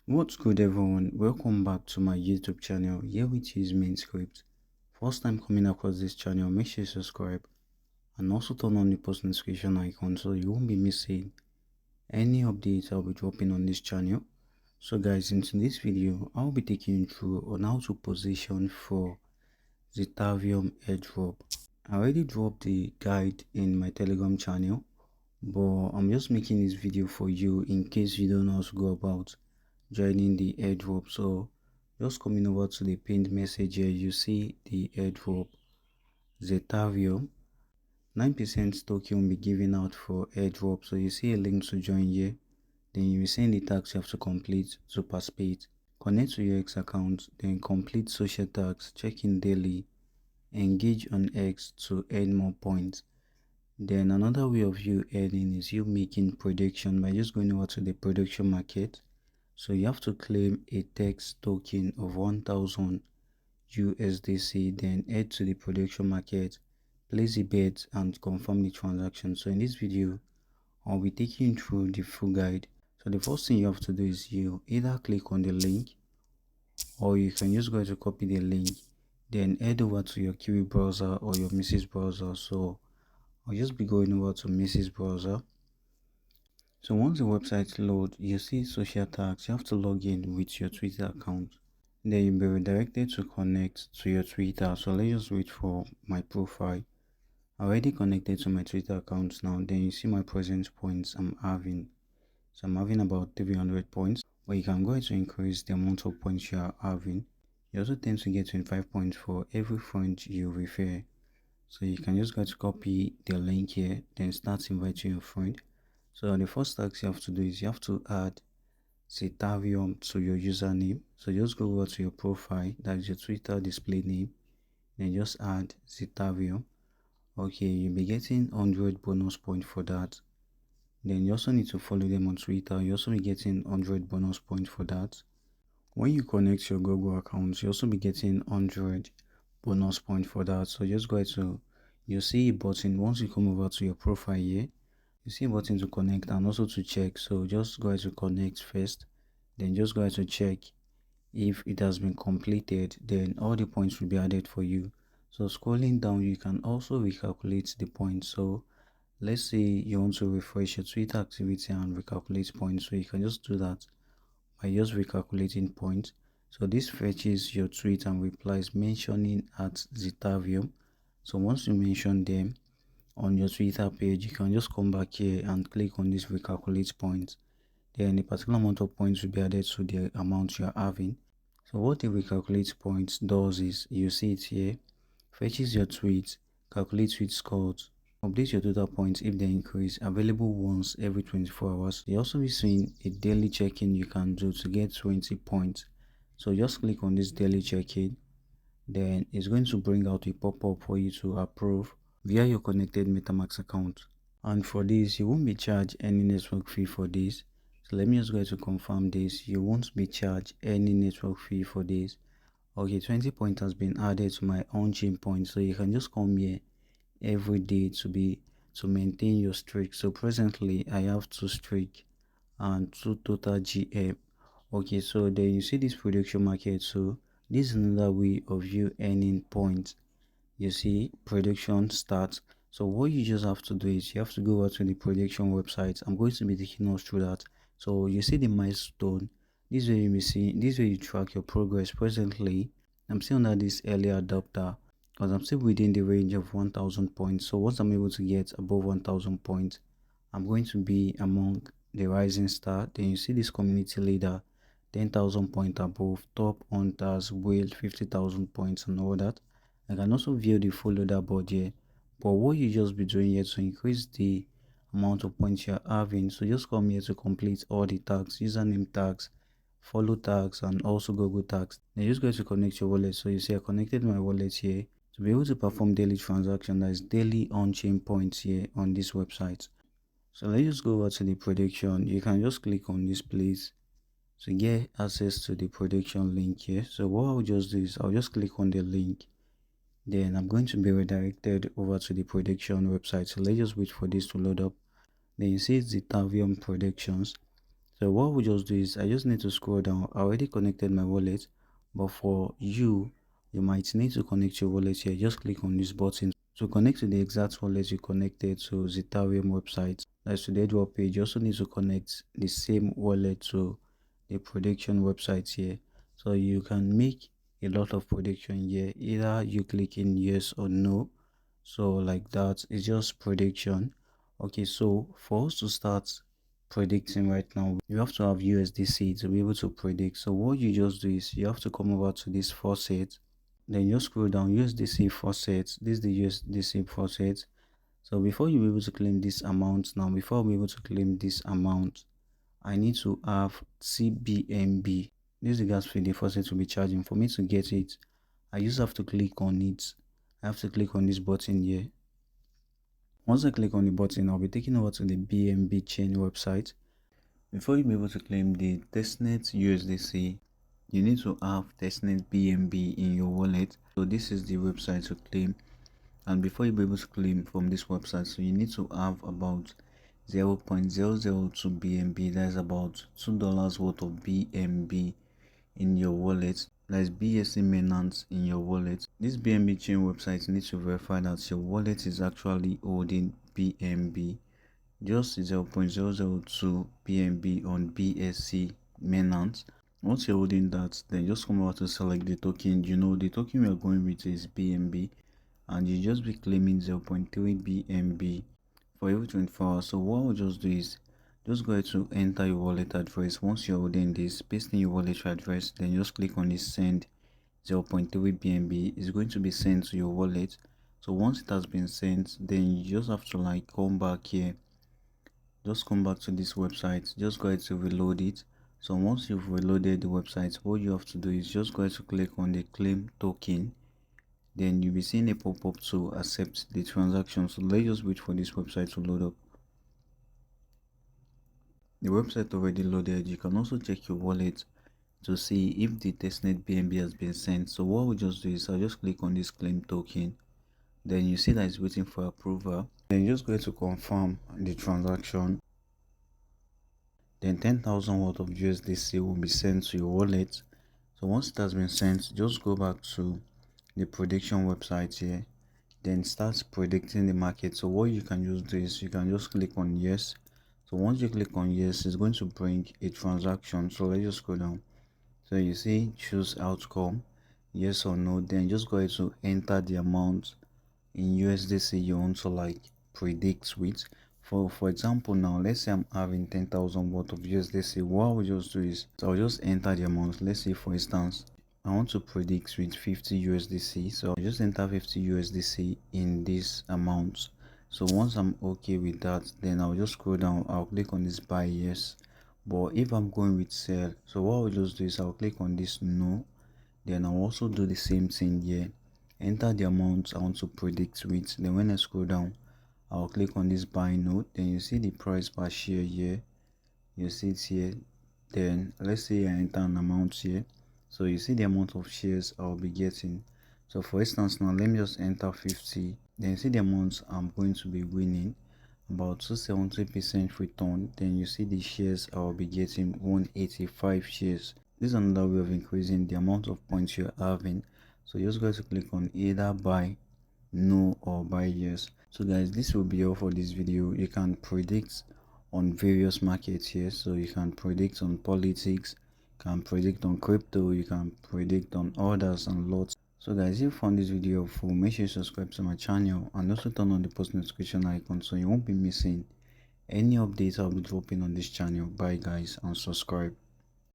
What's good everyone, welcome back to my YouTube channel. Here with you is main script. First time coming across this channel, make sure you subscribe and also turn on the post notification icon so you won't be missing any updates I'll be dropping on this channel. So guys, in today's video I'll be taking you through on how to position for Zetarium Airdrop. I already dropped the guide in my Telegram channel, but I'm just making this video for you in case you don't know how to go about joining the airdrop. So just coming over to the pinned message here, you see the airdrop Zetarium 9% token will be given out for airdrop. So you see a link to join here, then you will see the tasks you have to complete to participate. Connect to your X account, then complete social tasks, check in daily, engage on X to earn more points. Then another way of you earning is you making prediction by just going over to the prediction market. So you have to claim a text token of 1000 USDC, then head to the prediction market, place the bet and confirm the transaction. So in this video, I'll be taking you through the full guide. So the first thing you have to do is you either click on the link, or you can just go to copy the link, then head over to your Kiwi browser or your Mrs browser. So I'll just be going over to Mrs browser. So once the website loads, you see social tags. You have to log in with your Twitter account. Then you'll be redirected to connect to your Twitter. So let's just wait for my profile. I already connected to my Twitter account now. Then you see my present points I'm having. So I'm having about 300 points. But you can go ahead to increase the amount of points you are having. You also tend to get 25 points for every friend you refer. So you can just go to copy the link here, then start inviting your friend. So the first task you have to do is you have to add Zetarium to your username. So just go over to your profile, that is your Twitter display name, then just add Zetarium. Okay, you'll be getting 100 bonus points for that. Then you also need to follow them on Twitter. You also be getting 100 bonus points for that. When you connect your Google account, you also be getting 100 bonus points for that. So just go to, you see a button once you come over to your profile here. You see a button to connect and also to check. So just go to connect first, then just go to check. If it has been completed, then all the points will be added for you. So scrolling down, you can also recalculate the points. So let's say you want to refresh your Twitter activity and recalculate points, so you can just do that by just recalculating points. So this fetches your tweet and replies mentioning at Zetarium. So once you mention them on your Twitter page, you can just come back here and click on this recalculate points. Then a particular amount of points will be added to the amount you are having. So what the recalculate points does is, you see it here, fetches your tweets, calculate tweet scores, update your total points if they increase, available once every 24 hours. You also be seeing a daily check-in you can do to get 20 points. So just click on this daily check-in, then it's going to bring out a pop-up for you to approve via your connected MetaMask account. And for this, you won't be charged any network fee for this. So let me just go to confirm this. You won't be charged any network fee for this. Okay, 20 points has been added to my on-chain points, so you can just come here every day to maintain your streak. So presently I have 2 streak and 2 total GM. Okay, so then you see this prediction market. So this is another way of you earning points. You see prediction starts. So what you just have to do is you have to go over to the prediction website. I'm going to be taking us through that. So you see the milestone. This way you will see, this way you track your progress. Presently I'm still under this early adopter because I'm still within the range of 1000 points. So once I'm able to get above 1000 points, I'm going to be among the rising star. Then you see this community leader, 10,000 points above, top hunters, whale, 50,000 points and all that. I can also view the full leaderboard here, but what you just be doing here to increase the amount of points you're having, so just come here to complete all the tags, username tags, follow tags and also Google tags. Then just go to connect your wallet. So you see I connected my wallet here to be able to perform daily transaction, that is daily on-chain points here on this website. So let's just go over to the prediction. You can just click on this place to get access to the prediction link here. So what I'll just do is I'll just click on the link, then I'm going to be redirected over to the prediction website. So let's just wait for this to load up. Then you see Zetarium predictions. So what we just do is I just need to scroll down. I already connected my wallet, but for you, you might need to connect your wallet here. Just click on this button to connect to the exact wallet you connected to Zetarium website. That's to the airdrop page. You also need to connect the same wallet to the prediction website here. So you can make a lot of prediction here. Either you click in yes or no. So like that, it's just prediction. Okay, so for us to start predicting right now, you have to have USDC to be able to predict. So what you just do is you have to come over to this faucet, then you scroll down USDC faucet. This is the USDC faucet. So before you be able to claim this amount, now before I'll be able to claim this amount, I need to have CBNB. This is the gas fee the faucet will be charging. For me to get it, I just have to click on it. I have to click on this button here. Once I click on the button, I'll be taken over to the BNB chain website. Before you be able to claim the Testnet USDC, you need to have Testnet BNB in your wallet. So this is the website to claim, and before you be able to claim from this website, so you need to have about 0.002 BNB. That is about $2 worth of BNB in your wallet. That is BSC maintenance in your wallet. This BNB chain website needs to verify that your wallet is actually holding BNB. Just 0.002 BNB on BSC maintenance. Once you're holding that, then just come over to select the token. You know the token we are going with is BNB, and you just be claiming 0.3 BNB for every 24 hours. So what we'll just do is just go ahead to enter your wallet address. Once you're holding this, paste in your wallet address, then just click on this send 0.3 BNB. It's going to be sent to your wallet. So once it has been sent, then you just have to like come back here. Just come back to this website. Just go ahead to reload it. So once you've reloaded the website, what you have to do is just go ahead to click on the claim token. Then you'll be seeing a pop-up to accept the transaction. So let's just wait for this website to load up. The website already loaded. You can also check your wallet to see if the testnet BNB has been sent. So what we'll just do is I'll just click on this claim token. Then you see that it's waiting for approval. Then just go ahead to confirm the transaction. Then 10,000 worth of USDC will be sent to your wallet. So once it has been sent, just go back to the prediction website here, then start predicting the market. So what you can just do is you can just click on yes. So once you click on yes, it's going to bring a transaction. So let's just go down. So you see choose outcome, yes or no. Then just go ahead to enter the amount in USDC you want to like predict with. For example, now let's say I'm having 10,000 worth of USDC. What I will just do is I'll just enter the amount. Let's say for instance I want to predict with 50 USDC, so I'll just enter 50 USDC in this amount. So once I'm okay with that, then I'll just scroll down. I'll click on this buy yes. But if I'm going with sell, so what I'll just do is I'll click on this no. Then I'll also do the same thing here, enter the amount I want to predict with. Then when I scroll down, I'll click on this buy note. Then you see the price per share here, you see it here. Then let's say I enter an amount here, so you see the amount of shares I'll be getting. So for instance, now let me just enter 50. Then you see the amount I'm going to be winning, about 270% return. Then you see the shares I'll be getting, 185 shares. This is another way of increasing the amount of points you're having. So you're just going to click on either buy no or buy yes. So guys, this will be all for this video. You can predict on various markets here. So you can predict on politics, you can predict on crypto, you can predict on orders and lots. So guys, if you found this video helpful, make sure you subscribe to my channel and also turn on the post notification icon so you won't be missing any updates I'll be dropping on this channel. Bye guys, and subscribe.